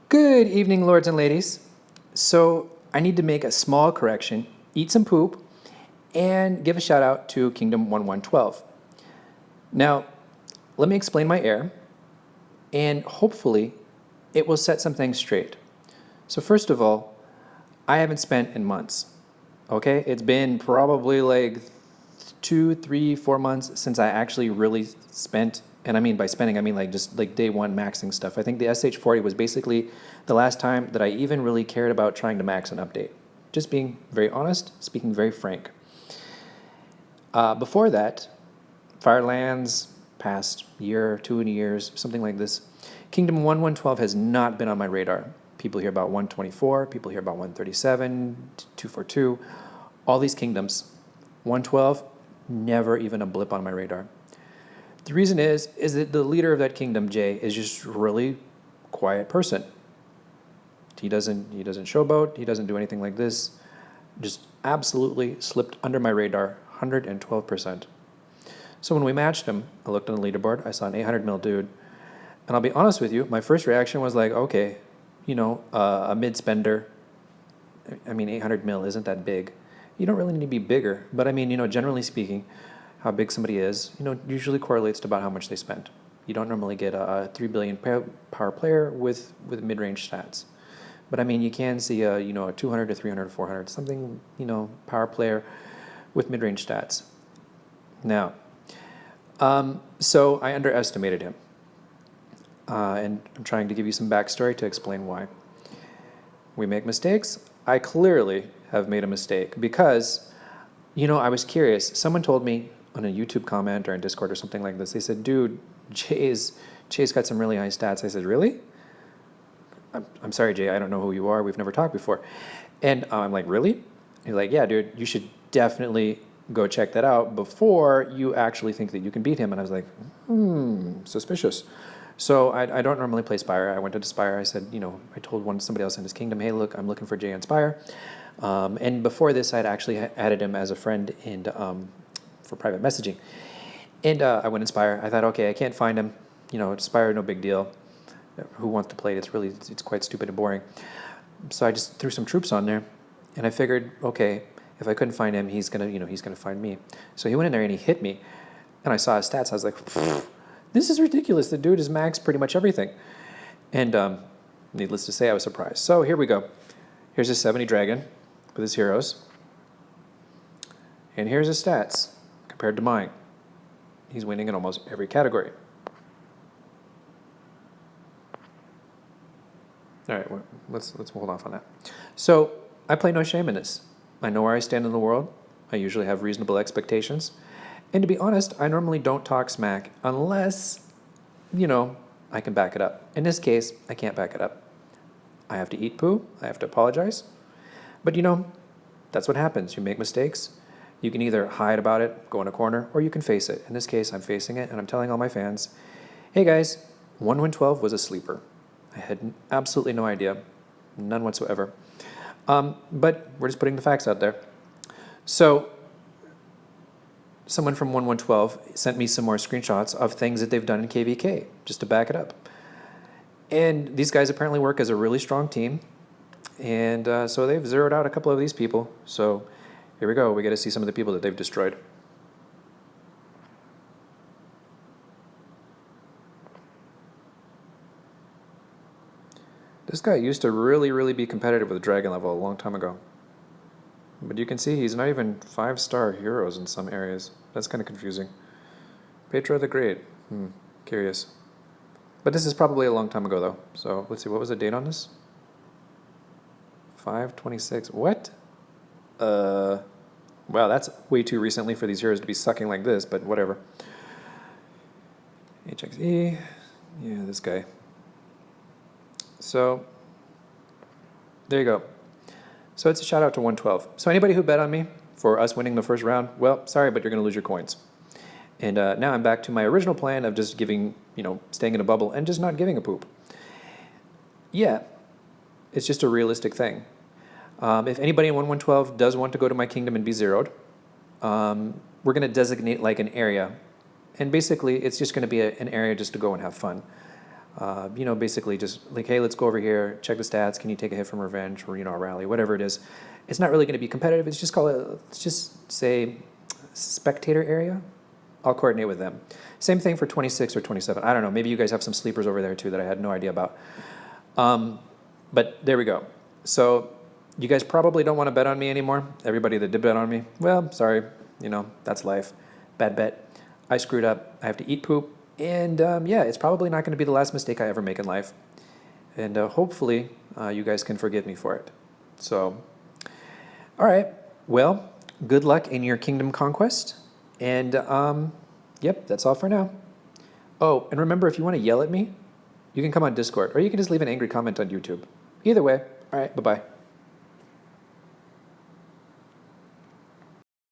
Good evening, lords and ladies. So, I need to make a small correction, eat some poop, and give a shout out to Kingdom 1112. Now, let me explain my error, and hopefully, it will set some things straight. So, first of all, I haven't spent in months. Okay? It's been probably like 2, 3, 4 months since I actually really spent. And I mean by spending, I mean like just like day one maxing stuff. I think the SH40 was basically the last time that I even really cared about trying to max an update. Just being very honest, speaking very frank. Before that, Firelands, past year, 2 years, something like this, Kingdom 1112 has not been on my radar. People hear about 124, people hear about 137, 242, all these kingdoms. 112, never even a blip on my radar. The reason is that the leader of that kingdom, Jay, is just really quiet person. He doesn't showboat. He doesn't do anything like this. Just absolutely slipped under my radar, 112%. So when we matched him, I looked on the leaderboard. I saw an 800 mil dude, and I'll be honest with you. My first reaction was like, okay, a mid spender. I mean, 800 mil isn't that big. You don't really need to be bigger, but I mean, generally speaking, how big somebody is, usually correlates to about how much they spend. You don't normally get a 3 billion power player with mid-range stats. But I mean, you can see a 200 to 300 to 400, something, power player with mid-range stats. Now, so I underestimated him. And I'm trying to give you some backstory to explain why. We make mistakes. I clearly have made a mistake because, I was curious. Someone told me on a YouTube comment or in Discord or something like this, they said, dude, Jay's got some really high stats. I said, really? I'm sorry, Jay, I don't know who you are. We've never talked before. And I'm like, really? He's like, yeah, dude, you should definitely go check that out before you actually think that you can beat him. And I was like, suspicious. So I don't normally play Spire. I went to Spire. I said, I told somebody else in his kingdom, hey, look, I'm looking for Jay on Spire. And before this, I'd actually added him as a friend for private messaging. And I went in Spire. I thought, okay, I can't find him. Spire, no big deal. Who wants to play it? It's quite stupid and boring. So I just threw some troops on there, and I figured, okay, if I couldn't find him, he's gonna find me. So he went in there and he hit me, and I saw his stats. I was like, this is ridiculous. The dude is maxed pretty much everything. And needless to say, I was surprised. So here we go. Here's his 70 dragon with his heroes. And here's his stats compared to mine. He's winning in almost every category. All right, well, let's hold off on that. So I play no shame in this. I know where I stand in the world. I usually have reasonable expectations. And to be honest, I normally don't talk smack unless, I can back it up. In this case, I can't back it up. I have to eat poo. I have to apologize. But that's what happens. You make mistakes. You can either hide about it, go in a corner, or you can face it. In this case, I'm facing it, and I'm telling all my fans, hey guys, 1112 was a sleeper. I had absolutely no idea, none whatsoever. But we're just putting the facts out there. So someone from 1112 sent me some more screenshots of things that they've done in KVK, just to back it up. And these guys apparently work as a really strong team. And so they've zeroed out a couple of these people. So here we go. We get to see some of the people that they've destroyed. This guy used to really, really be competitive with Dragon level a long time ago. But you can see he's not even 5-star heroes in some areas. That's kind of confusing. Petra the Great. Curious. But this is probably a long time ago, though. So let's see. What was the date on this? 5/26. What? Wow, that's way too recently for these heroes to be sucking like this, but whatever. HXE. Yeah, this guy. So, there you go. So it's a shout out to 112. So anybody who bet on me for us winning the first round, well, sorry, but you're going to lose your coins. And now I'm back to my original plan of just giving, staying in a bubble and just not giving a poop. Yeah, it's just a realistic thing. If anybody in 1112 does want to go to my kingdom and be zeroed, we're going to designate like an area. And basically, it's just going to be an area just to go and have fun. Basically just like, hey, let's go over here, check the stats. Can you take a hit from revenge or, a rally, whatever it is. It's not really going to be competitive. It's just let's just say spectator area. I'll coordinate with them. Same thing for 26 or 27. I don't know. Maybe you guys have some sleepers over there too that I had no idea about. But there we go. So you guys probably don't want to bet on me anymore. Everybody that did bet on me, well, sorry. That's life. Bad bet. I screwed up. I have to eat poop. And it's probably not going to be the last mistake I ever make in life. And hopefully you guys can forgive me for it. So, all right. Well, good luck in your kingdom conquest. And that's all for now. Oh, and remember, if you want to yell at me, you can come on Discord, or you can just leave an angry comment on YouTube. Either way. All right. Bye-bye.